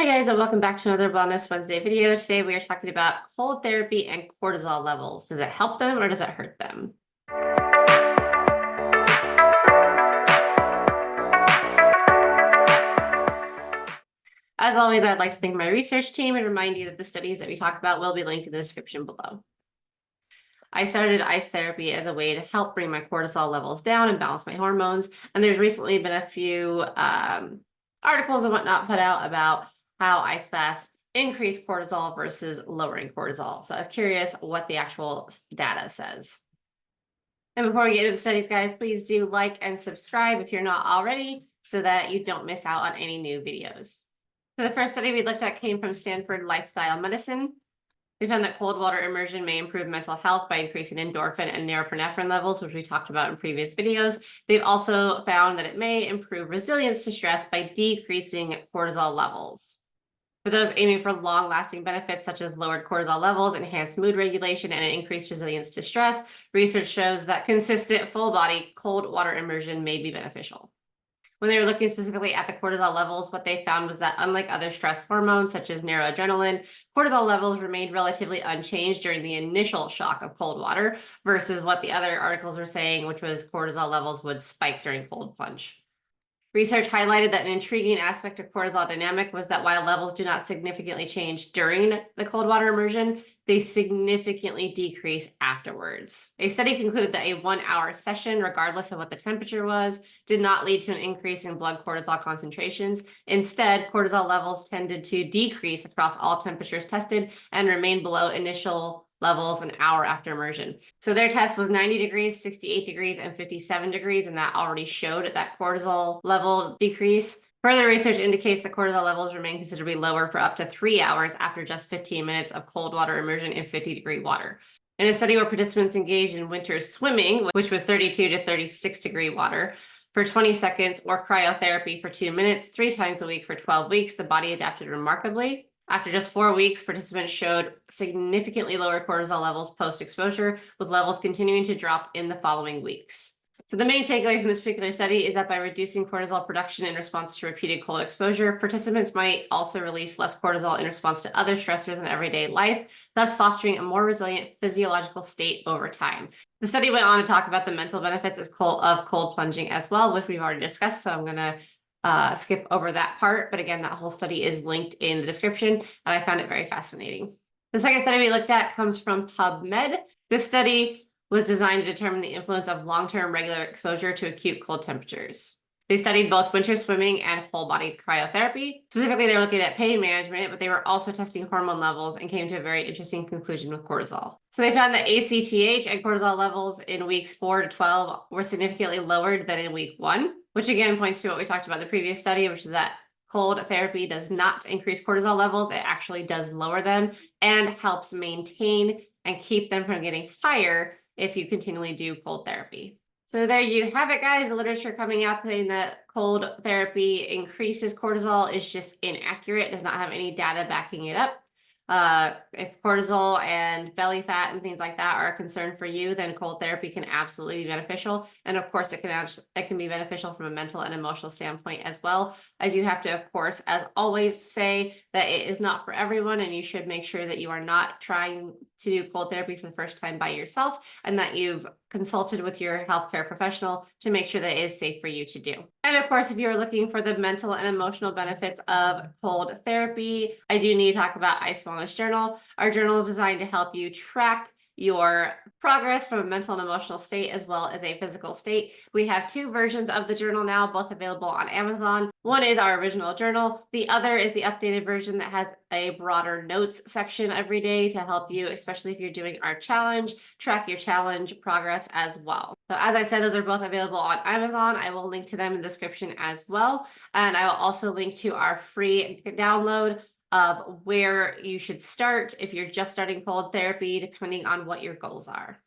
Hi guys, and welcome back to another Wellness Wednesday video. Today we are talking about cold therapy and cortisol levels. Does it help them or does it hurt them? As always, I'd like to thank my research team and remind you that the studies that we talk about will be linked in the description below. I started ice therapy as a way to help bring my cortisol levels down and balance my hormones. And there's recently been a few articles and whatnot put out about how ice baths increase cortisol versus lowering cortisol. So I was curious what the actual data says. And before we get into the studies, guys, please do like and subscribe if you're not already so that you don't miss out on any new videos. So the first study we looked at came from Stanford Lifestyle Medicine. They found that cold water immersion may improve mental health by increasing endorphin and norepinephrine levels, which we talked about in previous videos. They've also found that it may improve resilience to stress by decreasing cortisol levels. For those aiming for long-lasting benefits such as lowered cortisol levels, enhanced mood regulation, and an increased resilience to stress, research shows that consistent full-body cold water immersion may be beneficial. When they were looking specifically at the cortisol levels, what they found was that unlike other stress hormones, such as noradrenaline, cortisol levels remained relatively unchanged during the initial shock of cold water versus what the other articles were saying, which was cortisol levels would spike during cold plunge. Research highlighted that an intriguing aspect of cortisol dynamic was that while levels do not significantly change during the cold water immersion, they significantly decrease afterwards. A study concluded that a 1-hour session, regardless of what the temperature was, did not lead to an increase in blood cortisol concentrations. Instead, cortisol levels tended to decrease across all temperatures tested and remain below initial levels an hour after immersion. So their test was 90 degrees, 68 degrees, and 57 degrees, and that already showed that cortisol level decrease. Further research indicates that cortisol levels remain considerably lower for up to 3 hours after just 15 minutes of cold water immersion in 50-degree water. In a study where participants engaged in winter swimming, which was 32 to 36-degree water, for 20 seconds, or cryotherapy for 2 minutes, 3 times a week for 12 weeks, the body adapted remarkably. After just 4 weeks, participants showed significantly lower cortisol levels post-exposure, with levels continuing to drop in the following weeks. So the main takeaway from this particular study is that by reducing cortisol production in response to repeated cold exposure, participants might also release less cortisol in response to other stressors in everyday life, thus fostering a more resilient physiological state over time. The study went on to talk about the mental benefits of cold plunging as well, which we've already discussed, so I'm going to skip over that part. But again, that whole study is linked in the description, and I found it very fascinating. The second study we looked at comes from PubMed. This study was designed to determine the influence of long-term regular exposure to acute cold temperatures. They studied both winter swimming and whole body cryotherapy. Specifically, they were looking at pain management, but they were also testing hormone levels and came to a very interesting conclusion with cortisol. So they found that ACTH and cortisol levels in weeks 4 to 12 were significantly lowered than in week 1, which again points to what we talked about in the previous study, which is that cold therapy does not increase cortisol levels. It actually does lower them and helps maintain and keep them from getting higher if you continually do cold therapy. So there you have it, guys. The literature coming out saying that cold therapy increases cortisol is just inaccurate, does not have any data backing it up. If cortisol and belly fat and things like that are a concern for you, then cold therapy can absolutely be beneficial. And of course, it can be beneficial from a mental and emotional standpoint as well. I do have to, of course, as always, say that it is not for everyone, and you should make sure that you are not trying to do cold therapy for the first time by yourself, and that you've consulted with your healthcare professional to make sure that it is safe for you to do. And of course, if you're looking for the mental and emotional benefits of cold therapy, I do need to talk about Ice Wellness Journal. Our journal is designed to help you track your progress from a mental and emotional state as well as a physical state. We have 2 versions of the journal now, both available on Amazon. One is our original journal. The other is the updated version that has a broader notes section every day to help you, especially if you're doing our challenge, track your challenge progress as well. So as I said, those are both available on Amazon. I will link to them in the description as well. And I will also link to our free download of where you should start if you're just starting cold therapy, depending on what your goals are.